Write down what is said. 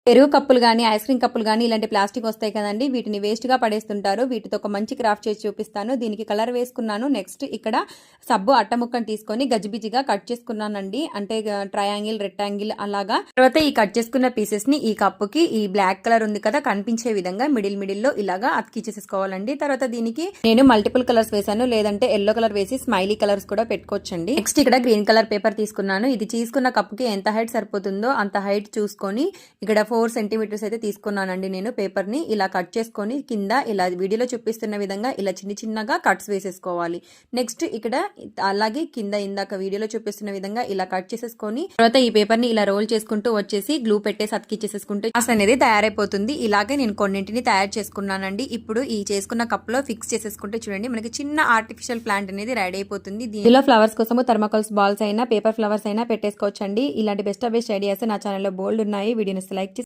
పెరుగు కప్పులు గానీ, ఐస్ క్రీమ్ కప్పులు గానీ ఇలాంటి ప్లాస్టిక్ వస్తాయి కదండీ! వీటిని వేస్ట్‌గా పడేస్తుంటారు. వీటితో ఒక మంచి క్రాఫ్ట్ చేసి చూపిస్తాను. దీనికి కలర్ వేసుకున్నాను. నెక్స్ట్ ఇక్కడ సబ్బు అట్ట ముక్కను తీసుకొని గజిబిజిగా కట్ చేసుకున్నానండి. అంటే ట్రయాంగిల్, రెక్టాంగిల్ అలాగా. తర్వాత ఈ కట్ చేసుకున్న పీసెస్‌ని ఈ కప్పుకి ఈ బ్లాక్ కలర్ ఉంది కదా కనిపించే విధంగా మిడిల్‌లో ఇలాగా అతికిచ్చేసేసుకోవాలండి. తర్వాత దీనికి నేను మల్టిపుల్ కలర్స్ వేసాను. లేదంటే యెల్లో కలర్ వేసి స్మైలీ కలర్స్ కూడా పెట్టుకోవచ్చండి. నెక్స్ట్ ఇక్కడ గ్రీన్ కలర్ పేపర్ తీసుకున్నాను. ఇది తీసుకున్న కప్పుకి ఎంత హైట్ సరిపోతుందో అంత హైట్ చూసుకొని ఇక్కడ 4 సెంటీమీటర్స్ అయితే తీసుకున్నానండి. నేను పేపర్ ని ఇలా కట్ చేసుకొని కింద ఇలా వీడియోలో చూపిస్తున్న విధంగా ఇలా చిన్నగా కట్స్ వేసేసుకోవాలి. నెక్స్ట్ ఇక్కడ అలాగే కింద ఇందాక వీడియోలో చూపిస్తున్న విధంగా ఇలా కట్ చేసేసుకొని తర్వాత ఈ పేపర్ ని ఇలా రోల్ చేసుకుంటూ వచ్చేసి గ్లూ పెట్టేసి అతికిచ్చేసేసుకుంటే గ్లాస్ అనేది తయారైపోతుంది. ఇలాగే నేను కొన్నింటిని తయారు చేసుకున్నానండి. ఇప్పుడు ఈ చేసుకున్న కప్ లో ఫిక్స్ చేసేసుకుంటే చూడండి మనకి చిన్న ఆర్టిఫిషియల్ ప్లాంట్ అనేది రెడీ అయిపోతుంది. దీనిలో ఫ్లవర్స్ కోసము థర్మాకోల్స్ బాల్స్ అయినా పేపర్ ఫ్లవర్స్ అయినా పెట్టేసుకోవచ్చండి. ఇలాంటి బెస్ట్ ఐడియాస్ నా ఛానల్లో బోల్డ్ ఉన్నాయి. వీడియోని లైక్